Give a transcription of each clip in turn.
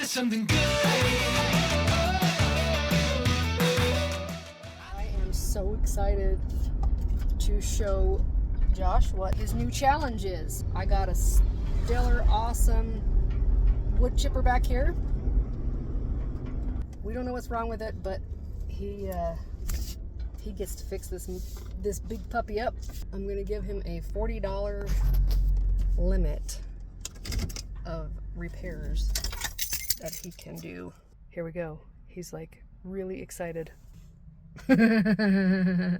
something good. I am so excited to show Josh what his new challenge is. I got a stellar, awesome wood chipper back here. We don't know what's wrong with it, but he gets to fix this big puppy up. I'm gonna give him a $40 limit of repairs that he can do. Here we go. He's like really excited. Okay,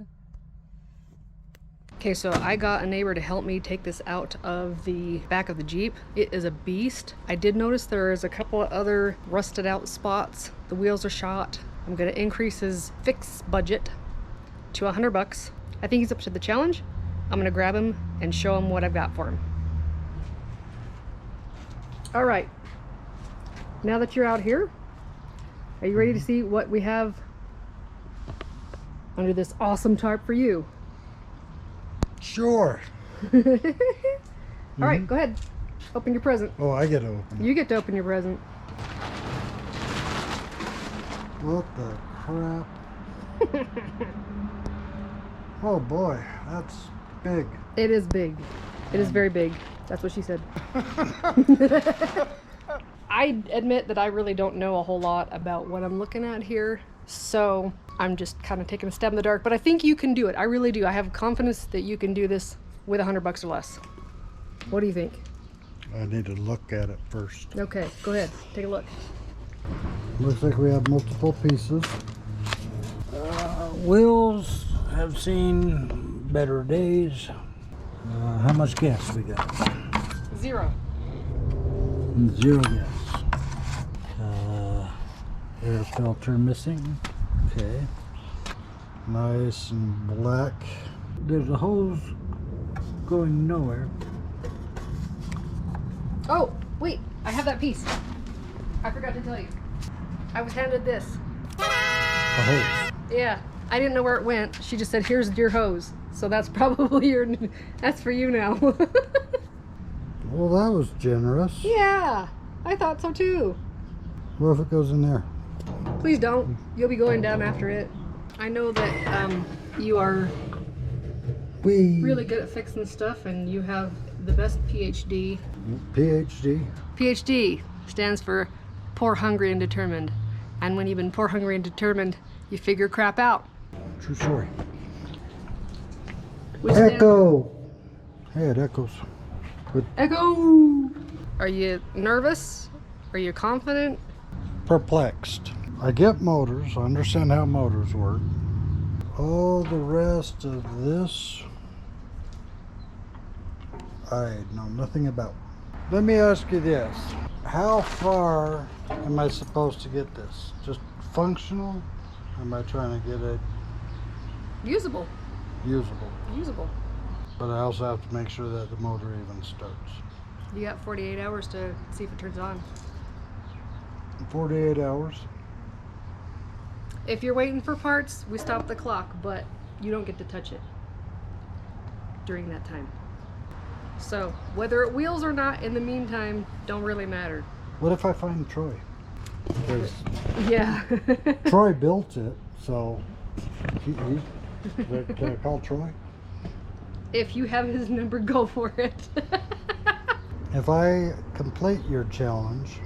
so I got a neighbor to help me take this out of the back of the Jeep. It is a beast. I did notice there is a couple of other rusted out spots. The wheels are shot. I'm gonna increase his fix budget to $100. I think he's up to the challenge. I'm gonna grab him and show him what I've got for him. All right, now that you're out here, are you ready to see what we have under this awesome tarp for you? Sure. All right, go ahead. Open your present. Oh, I get to open. You get to open your present. What the crap? Oh boy, that's big. It is big. It is very big. That's what she said. I admit that I really don't know a whole lot about what I'm looking at here, so I'm just kind of taking a stab in the dark, but I think you can do it. I really do. I have confidence that you can do this with $100 or less. What do you think? I need to look at it first. Okay, go ahead. Take a look. Looks like we have multiple pieces. Wheels have seen better days. How much gas we got? 0. 0 gas. Air filter missing. Okay. Nice and black. There's a hose going nowhere. Oh, wait. I have that piece. I forgot to tell you. I was handed this. A hose. Yeah. I didn't know where it went. She just said, here's your hose. So that's probably that's for you now. Well, that was generous. Yeah, I thought so too. What if it goes in there? Please don't. You'll be going down after it. I know that you are really good at fixing stuff and you have the best PhD. PhD. PhD stands for poor, hungry, and determined. And when you've been poor, hungry, and determined, you figure crap out. True story. Which Echo! Hey, it echoes. But Echo! Are you nervous? Are you confident? perplexed. I get motors. I understand how motors work. All the rest of this, I know nothing about. Let me ask you this. How far am I supposed to get this? Just functional? Am I trying to get it Usable. usable? Usable. But I also have to make sure that the motor even starts. You got 48 hours to see if it turns on. 48 hours. If you're waiting for parts, we stop the clock, but you don't get to touch it during that time. So whether it wheels or not in the meantime don't really matter. What if I find Troy? Because Yeah. Troy built it, so can I call Troy? If you have his number, go for it. If I complete your challenge,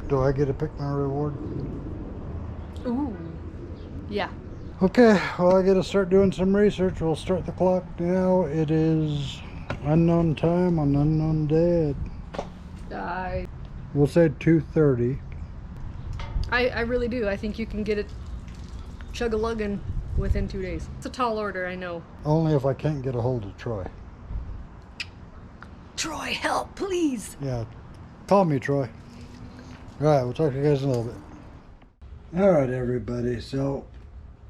do I get to pick my reward? Ooh. Yeah. Okay, well I gotta start doing some research. We'll start the clock now. It is unknown time on unknown day. We'll say 2:30. I really do. I think you can get it chug-a-lugging within 2 days. It's a tall order, I know. Only if I can't get a hold of Troy. Troy, help, please. Yeah, call me, Troy. All right, we'll talk to you guys in a little bit. All right, everybody. So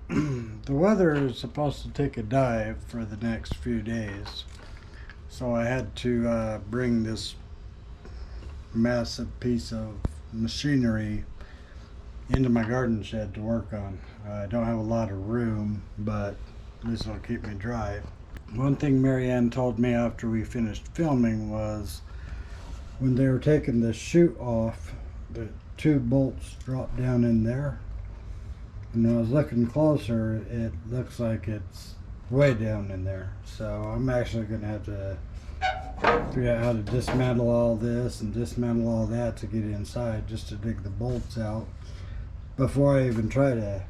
the weather is supposed to take a dive for the next few days. So I had to bring this massive piece of machinery into my garden shed to work on. I don't have a lot of room, but this will keep me dry. One thing Marianne told me after we finished filming was when they were taking the chute off, that 2 bolts drop down in there. And when I was looking closer, it looks like it's way down in there. So I'm actually going to have to figure out how to dismantle all this and dismantle all that to get inside, just to dig the bolts out before I even try to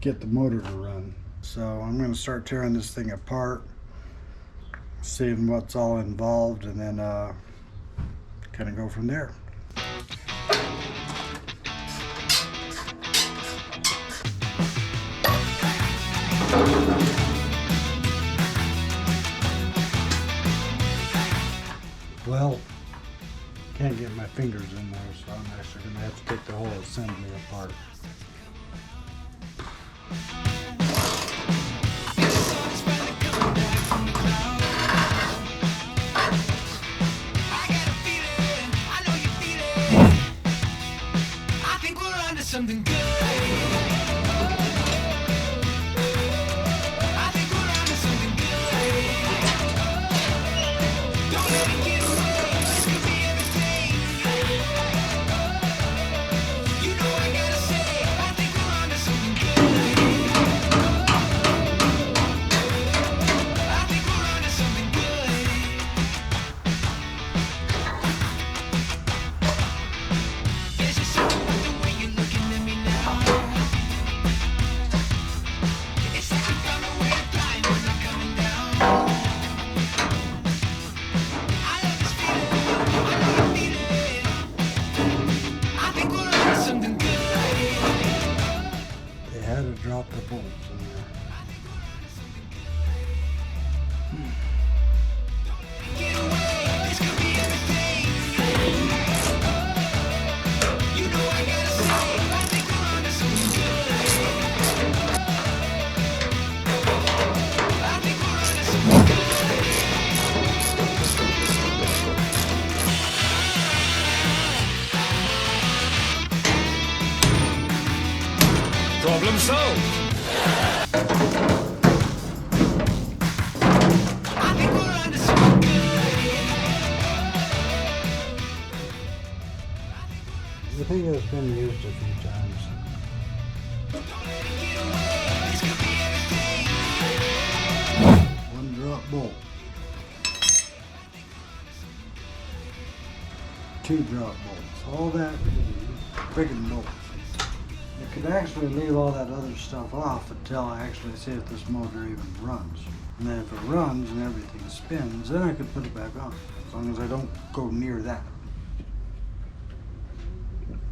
get the motor to run. So I'm going to start tearing this thing apart, seeing what's all involved, and then kind of go from there. Well, can't get my fingers in there, so I'm actually going to have to take the whole assembly apart. Something good. I think we're onto something good. Don't let it get away. This could be everything. You know I gotta say, I think we're onto something good. I think we're onto something good. There's just something with the way you're looking at me now. It's like you found a way to blind when I'm coming down. I love this feeling, I know you feel it. I think we're onto something good. They had to drop the bolts in there. Get away, this could be everything. You know I gotta say, I think we're onto something good. I think we're onto something good. Problem solved. I think we're onto something good. I think it's been used a few times. Get away, this could be everything. 1 drop bolt. 2 drop bolts. All that friggin' bolts. I could actually leave all that other stuff off until I actually see if this motor even runs. And then if it runs and everything spins, then I could put it back on. As long as I don't go near that.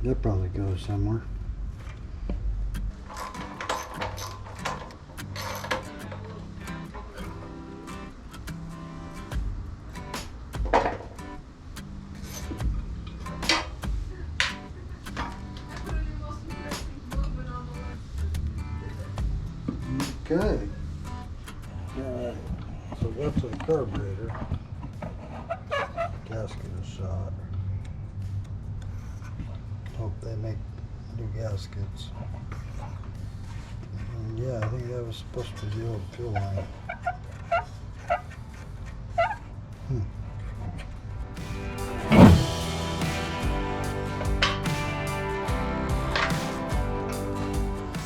That probably goes somewhere. Okay. So that's a carburetor. Gasket is shot. Hope they make new gaskets. And yeah, I think that was supposed to be the old fuel line.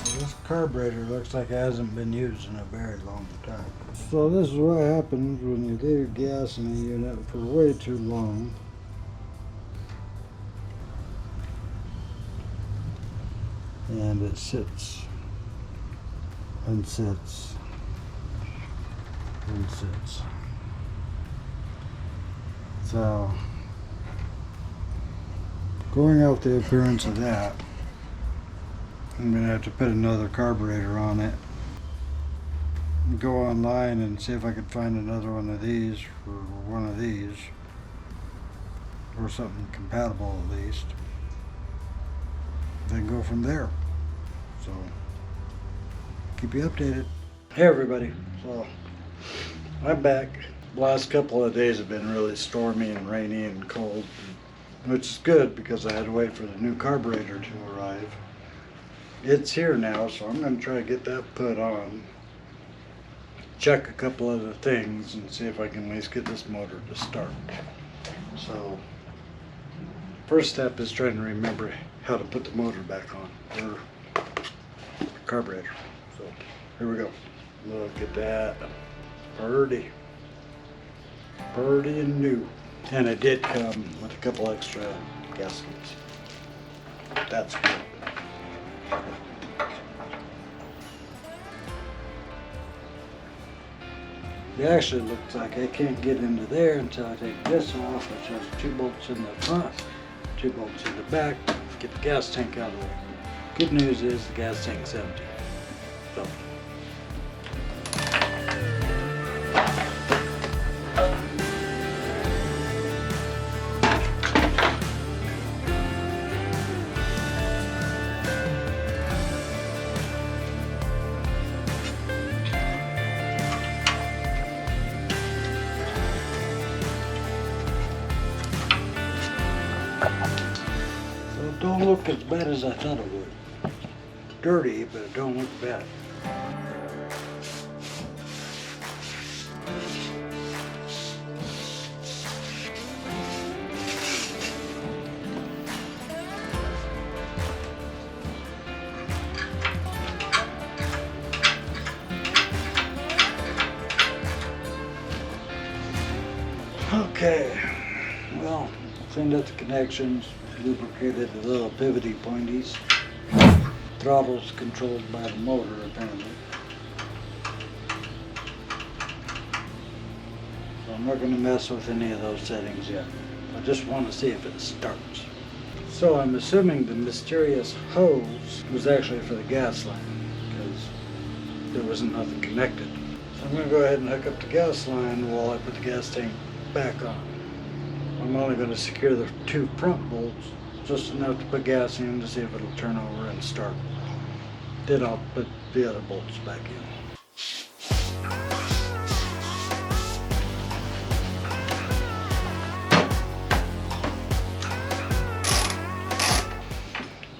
This carburetor looks like it hasn't been used in a very long time. So this is what happens when you leave gas in a unit for way too long. And it sits and sits and sits. So, going off the appearance of that, I'm going to have to put another carburetor on it. Go online and see if I could find another one of these or one of these, or something compatible at least. Then go from there. So, keep you updated. Hey everybody, so I'm back. The last couple of days have been really stormy and rainy and cold, which is good because I had to wait for the new carburetor to arrive. It's here now, so I'm going to try to get that put on. Check a couple of the things and see if I can at least get this motor to start. So, first step is trying to remember how to put the motor back on, or the carburetor. So here we go. Look at that. Pretty and new. And it did come with a couple extra gaskets. That's good. It actually looks like I can't get into there until I take this off, which has 2 bolts in the front, 2 bolts in the back, get the gas tank out of the way. Good news is the gas tank's empty. So. Don't look as bad as I thought it would. Dirty, but it don't look bad. Okay, well, cleaned up the connections. Lubricated the little pivoty pointies. Throttle's controlled by the motor apparently. So I'm not going to mess with any of those settings yet. I just want to see if it starts. So I'm assuming the mysterious hose was actually for the gas line because there wasn't nothing connected. So I'm going to go ahead and hook up the gas line while I put the gas tank back on. I'm only going to secure the 2 front bolts just enough to put gas in to see if it'll turn over and start. Then I'll put the other bolts back in.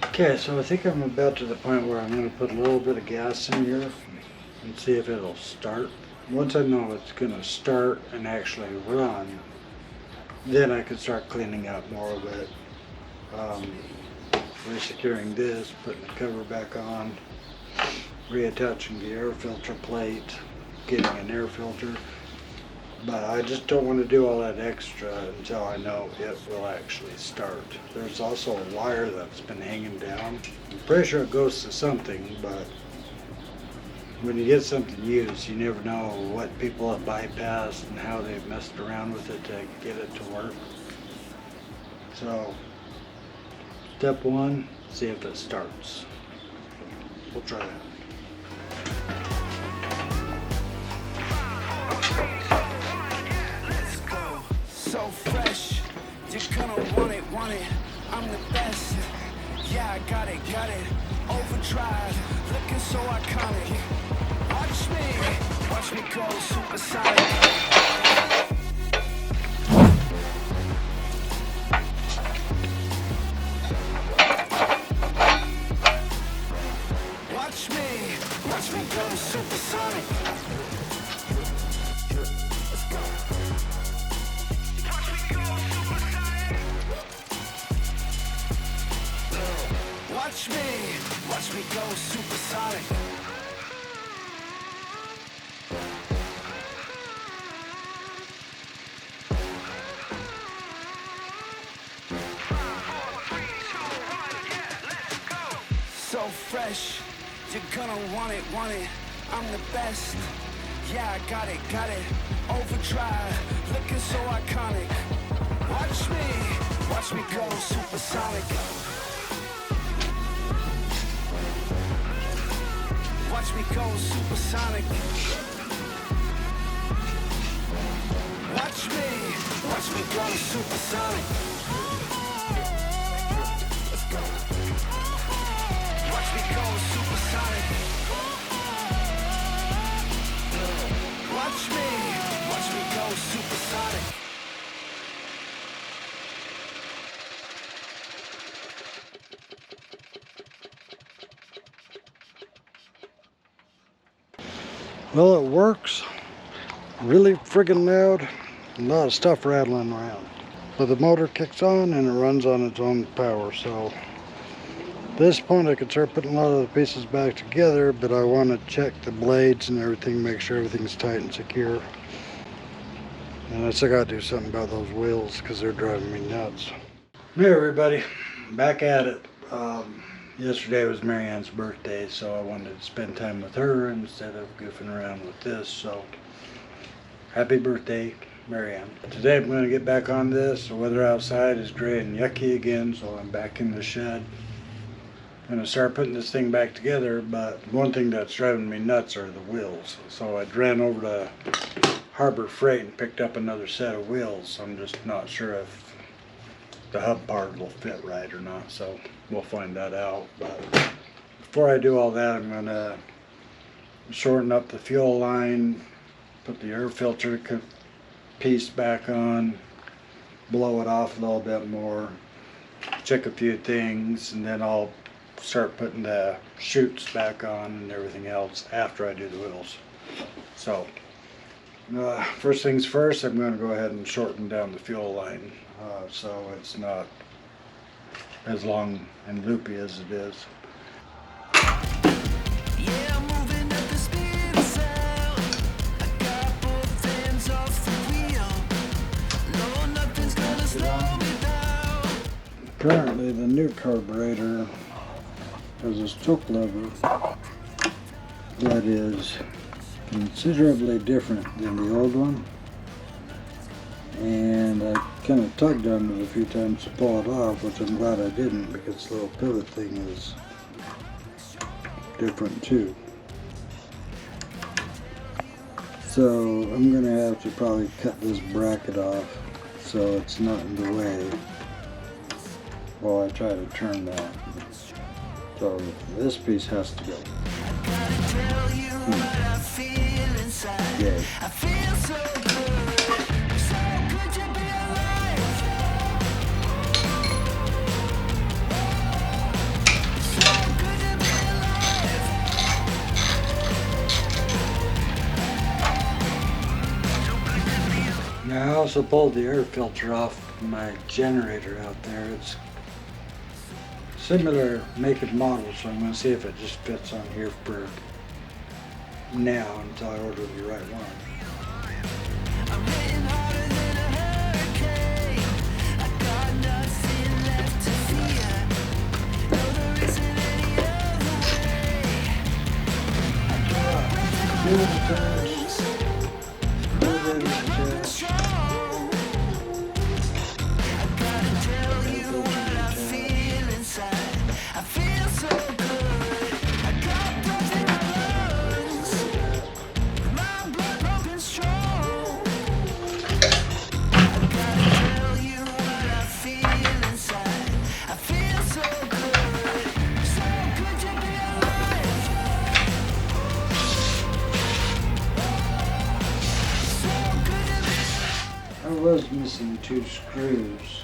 Okay, so I think I'm about to the point where I'm going to put a little bit of gas in here and see if it'll start. Once I know it's going to start and actually run, then I can start cleaning out more of it, resecuring this, putting the cover back on, reattaching the air filter plate, getting an air filter. But I just don't want to do all that extra until I know it will actually start. There's also a wire that's been hanging down. I'm pretty sure it goes to something, but when you get something used, you never know what people have bypassed and how they've messed around with it to get it to work. So, step 1, see if it starts. We'll try that. Let's go. So fresh, you're gonna want it. I'm the best. Yeah, I got it. Overdrive, looking so iconic. Watch me go supersonic. Watch me go supersonic. Let's go. Watch me go supersonic. Watch me go supersonic. So fresh, you're gonna want it. I'm the best. Yeah, I got it. Overdrive, looking so iconic. Watch me go supersonic. Watch me go supersonic. Watch me go supersonic. Let's go. Watch me go supersonic. Watch me go supersonic. Well, it works. Really friggin' loud. A lot of stuff rattling around. But the motor kicks on and it runs on its own power, so At this point I can start putting a lot of the pieces back together, but I want to check the blades and everything, make sure everything's tight and secure. And I still got to do something about those wheels because they're driving me nuts. Hey everybody, back at it. Yesterday was Marianne's birthday, so I wanted to spend time with her instead of goofing around with this. So happy birthday, Marianne. Today I'm going to get back on this. The weather outside is gray and yucky again, so I'm back in the shed. I'm going to start putting this thing back together, but one thing that's driving me nuts are the wheels. So I ran over to Harbor Freight and picked up another set of wheels. I'm just not sure if the hub part will fit right or not, so we'll find that out. But before I do all that, I'm going to shorten up the fuel line, put the air filter piece back on, blow it off a little bit more, check a few things, and then I'll start putting the chutes back on and everything else after I do the wheels. So first things first, I'm going to go ahead and shorten down the fuel line so it's not as long and loopy as it is. Currently the new carburetor has a choke lever that is considerably different than the old one, and I kind of tugged on it a few times to pull it off, which I'm glad I didn't, because the little pivot thing is different too. So I'm going to have to probably cut this bracket off so it's not in the way while I try to turn that. So this piece has to go. Yay. Now I also pulled the air filter off my generator out there. It's similar make and model, so I'm going to see if it just fits on here for now until I order the right one. I was missing 2 screws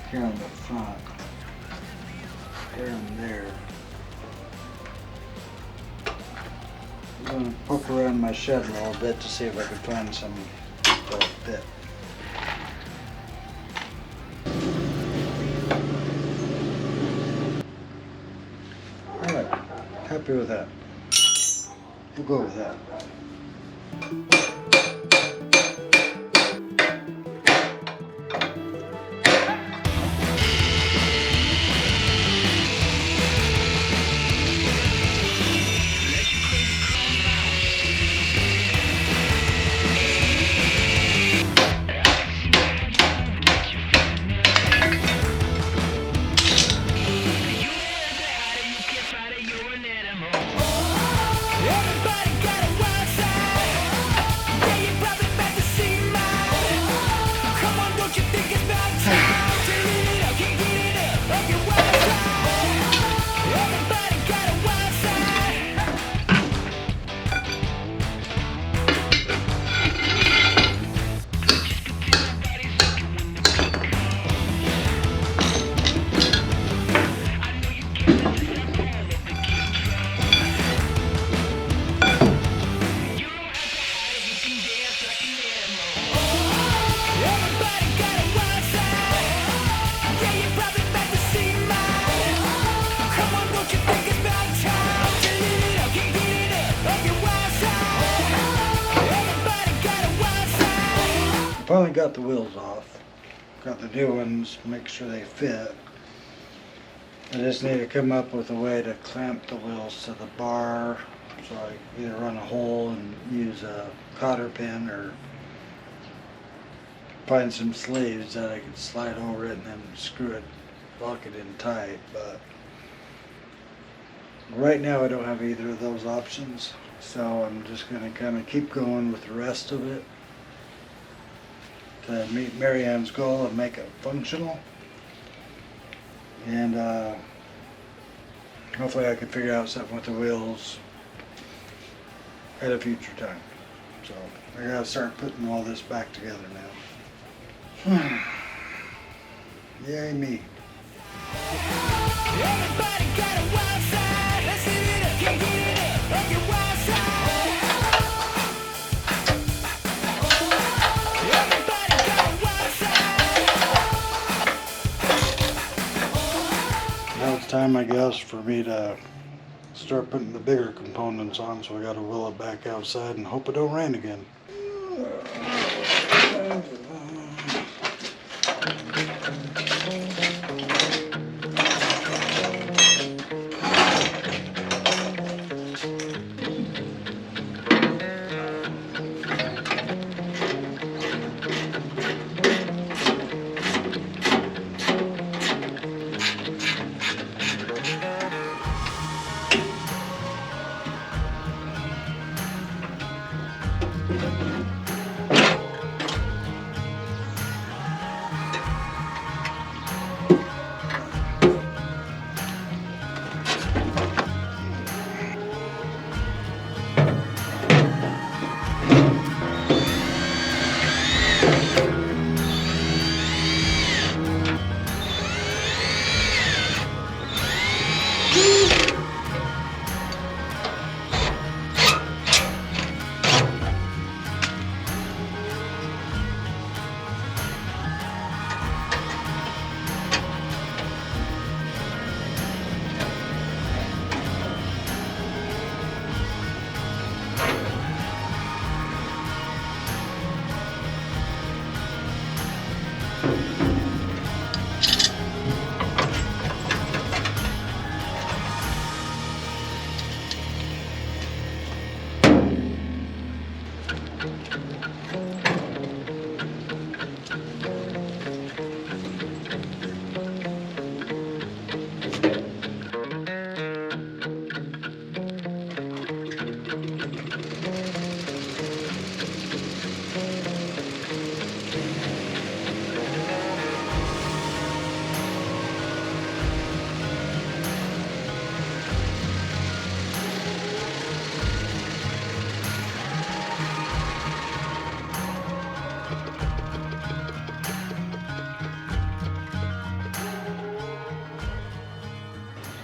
here on the front, there and there. I'm going to poke around my shed a little bit to see if I can find some that'll fit. Alright, happy with that. We'll go with that. finally got the wheels off. Got the new ones, make sure they fit. I just need to come up with a way to clamp the wheels to the bar. So I either run a hole and use a cotter pin or find some sleeves that I can slide over it and then screw it, lock it in tight. But right now I don't have either of those options. So I'm just going to kind of keep going with the rest of it to meet Marianne's goal and make it functional. And hopefully I can figure out something with the wheels at a future time. So I gotta start putting all this back together now. Yay me. Everybody got a wild side. Let's hit it up. Get it up. Rock your wild side. Everybody got a wild side. Now it's time, I guess, for me to start putting the bigger components on, so I gotta wheel it back outside and hope it don't rain again.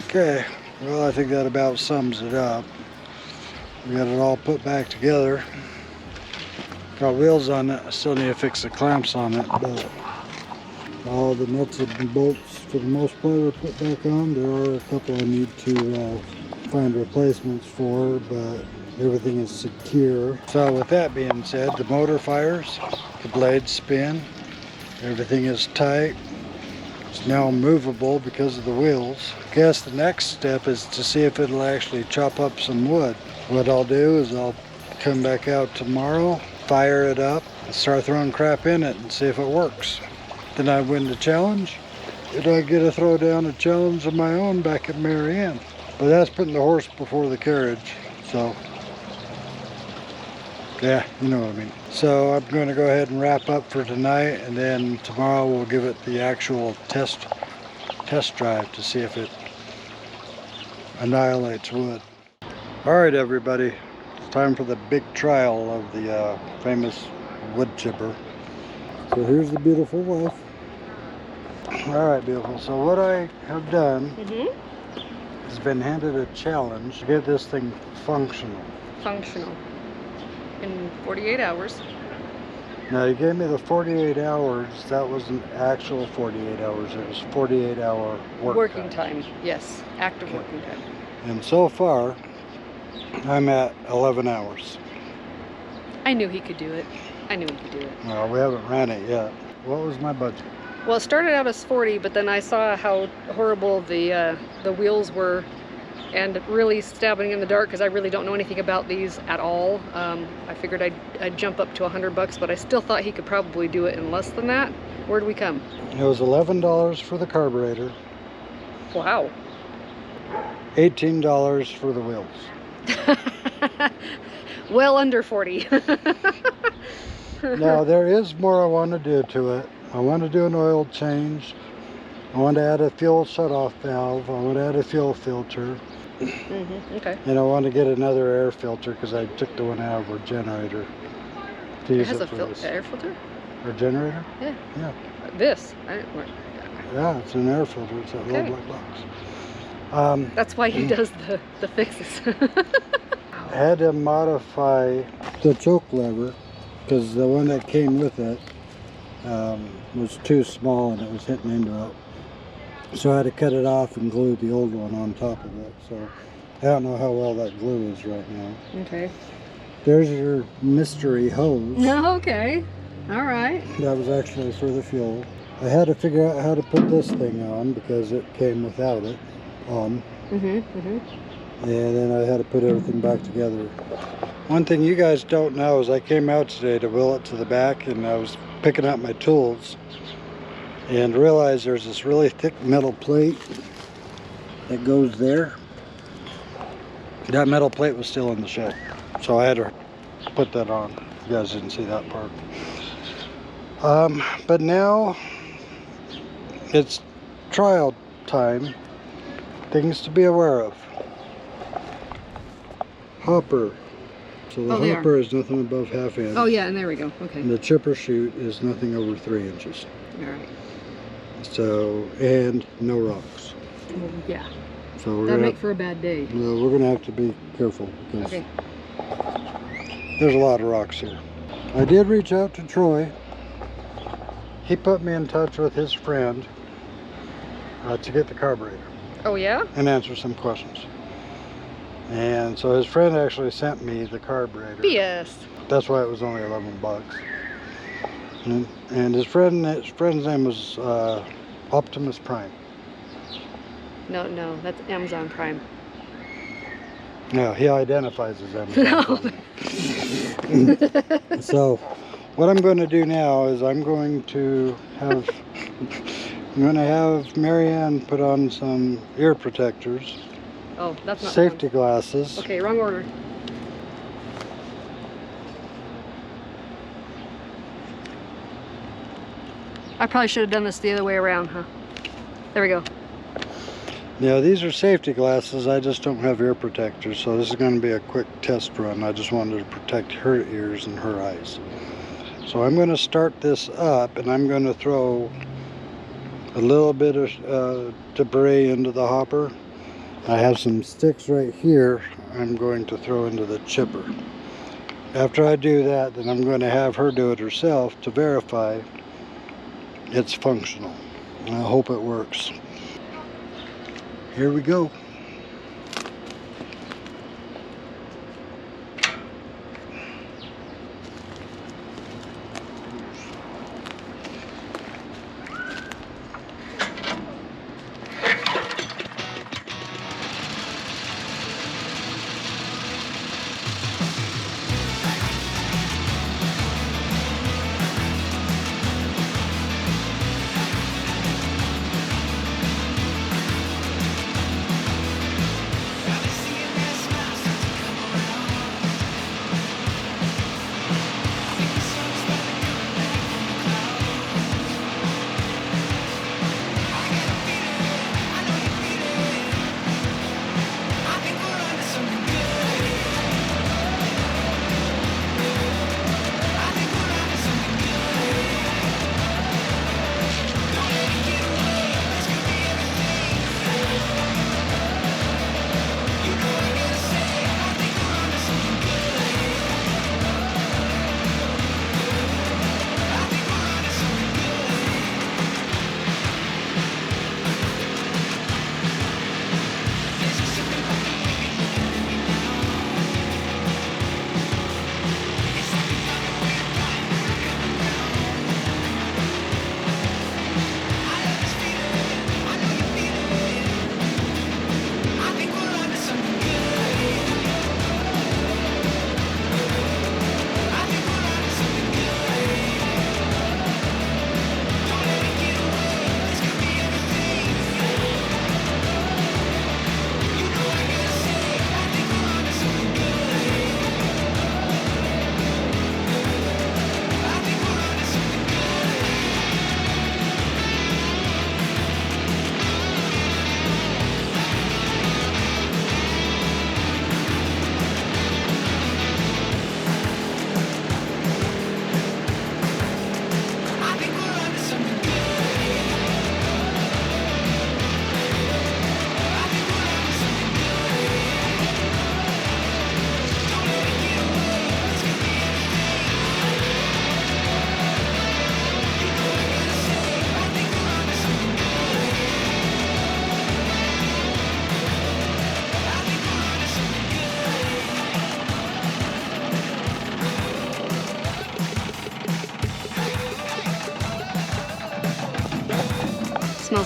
Okay, well, I think that about sums it up. We got it all put back together. Got wheels on it. I still need to fix the clamps on it, but all the nuts and bolts for the most part are put back on. There are a couple I need to find replacements for, but everything is secure. So with that being said, the motor fires, the blades spin, everything is tight. It's now movable because of the wheels. I guess the next step is to see if it'll actually chop up some wood. What I'll do is I'll come back out tomorrow, fire it up, and start throwing crap in it and see if it works. Then I win the challenge, and I get to throw down a challenge of my own back at Marianne. But that's putting the horse before the carriage, so yeah, you know what I mean. So I'm going to go ahead and wrap up for tonight, and then tomorrow we'll give it the actual test drive to see if it annihilates wood. Alright everybody, it's time for the big trial of the famous wood chipper. So here's the beautiful wife. Alright, beautiful. So what I have done has been handed a challenge to get this thing functional. In 48 hours. Now you gave me the 48 hours, that wasn't actual 48 hours, it was 48-hour Working time, yes. Active working time. And so far, I'm at 11 hours. I knew he could do it. I knew we could do it. Well, we haven't ran it yet. What was my budget? Well, it started out as 40, but then I saw how horrible the wheels were, and really stabbing in the dark because I really don't know anything about these at all. I figured I'd jump up to $100, but I still thought he could probably do it in less than that. Where'd we come? It was $11 for the carburetor, Wow. $18 for the wheels. Well under 40. Now, there is more I want to do to it. I want to do an oil change. I want to add a fuel shut-off valve. I want to add a fuel filter. Okay. And I want to get another air filter because I took the one out of our generator. To It use has it a for this. air filter? Our generator? Yeah. Yeah. This? Yeah, it's an air filter. It's that little Okay. black box. That's why he does the fixes. I had to modify the choke lever because the one that came with it was too small and it was hitting into it. So I had to cut it off and glue the old one on top of it. So I don't know how well that glue is right now. Okay. There's your mystery hose. Okay. All right. That was actually for the fuel. I had to figure out how to put this thing on because it came without it on. And then I had to put everything back together. One thing you guys don't know is I came out today to wheel it to the back and I was picking up my tools and realized there's this really thick metal plate that goes there. That metal plate was still in the shed, so I had to put that on. You guys didn't see that part. But now it's trial time. Things to be aware of. Hopper. So the hopper is nothing above half inch. Oh yeah, and there we go. Okay. And the chipper chute is nothing over 3 inches. All right. So, and no rocks. Well, yeah. So That'd make for a bad day. well, we're gonna have to be careful because Okay. there's a lot of rocks here. I did reach out to Troy. He put me in touch with his friend to get the carburetor Oh yeah? and answer some questions. And so his friend actually sent me the carburetor. BS. That's why it was only $11. And his friend's name was Optimus Prime. No, that's Amazon Prime. No, he identifies as Amazon Prime. So what I'm going to do now is I'm going to have Marianne put on some ear protectors. Oh, that's not Safety glasses. Okay, wrong order. I probably should have done this the other way around, huh? There we go. Now these are safety glasses, I just don't have ear protectors, so this is going to be a quick test run. I just wanted to protect her ears and her eyes. So I'm going to start this up and I'm going to throw a little bit of debris into the hopper. I have some sticks right here I'm going to throw into the chipper. After I do that, then I'm going to have her do it herself to verify it's functional. And I hope it works. Here we go.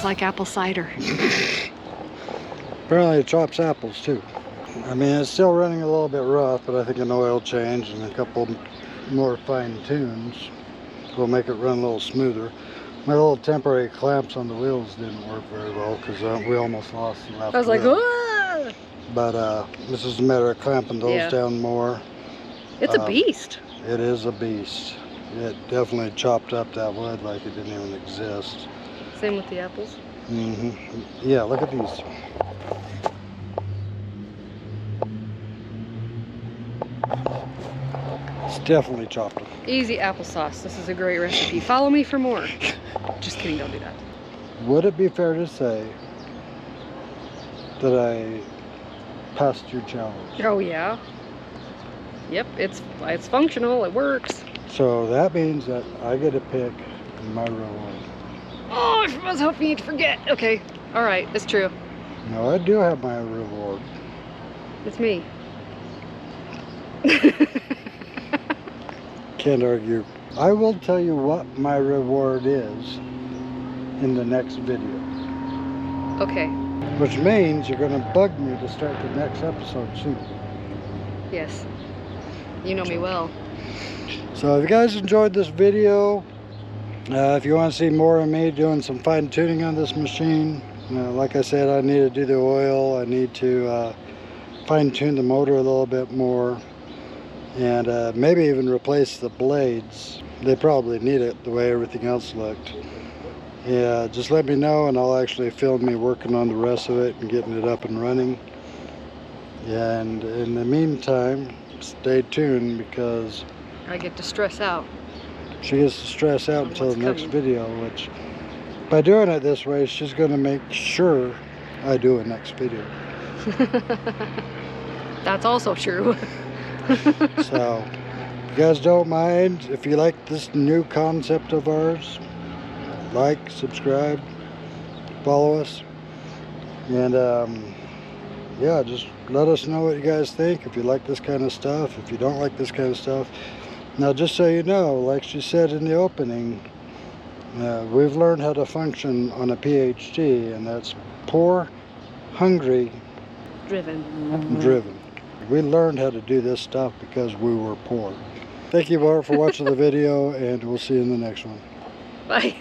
smells like apple cider. Apparently it chops apples too. I mean, it's still running a little bit rough, but I think an oil change and a couple more fine tunes will make it run a little smoother. My little temporary clamps on the wheels didn't work very well because we almost lost the left I was like, wheel. "Whoa!" But this is a matter of clamping those down more. It's a beast. It is a beast. It definitely chopped up that wood like it didn't even exist. Same with the apples. Yeah, look at these. It's definitely chopped them. Easy applesauce. This is a great recipe. Follow me for more. Just kidding, don't do that. Would it be fair to say that I passed your challenge? Oh yeah. Yep, it's functional, it works. So that means that I get to pick my reward. Oh, I was hoping you'd forget. Okay, all right, it's true. No, I do have my reward. It's me. Can't argue. I will tell you what my reward is in the next video. Okay. Which means you're going to bug me to start the next episode soon. Yes. You know me well. So if you guys enjoyed this video, if you want to see more of me doing some fine tuning on this machine, like I said, I need to do the oil, I need to fine tune the motor a little bit more, and maybe even replace the blades. They probably need it the way everything else looked. Yeah, just let me know and I'll actually film me working on the rest of it and getting it up and running. And in the meantime, stay tuned because I get to stress out. she gets to stress out until the next video, which by doing it this way, she's going to make sure I do a next video. That's also true. So, if you guys don't mind, if you like this new concept of ours, like, subscribe, follow us, and yeah, just let us know what you guys think, if you like this kind of stuff, if you don't like this kind of stuff. Now, just so you know, like she said in the opening, we've learned how to function on a PhD, and that's poor, hungry, driven. We learned how to do this stuff because we were poor. Thank you, Bart, for watching the video, and we'll see you in the next one. Bye.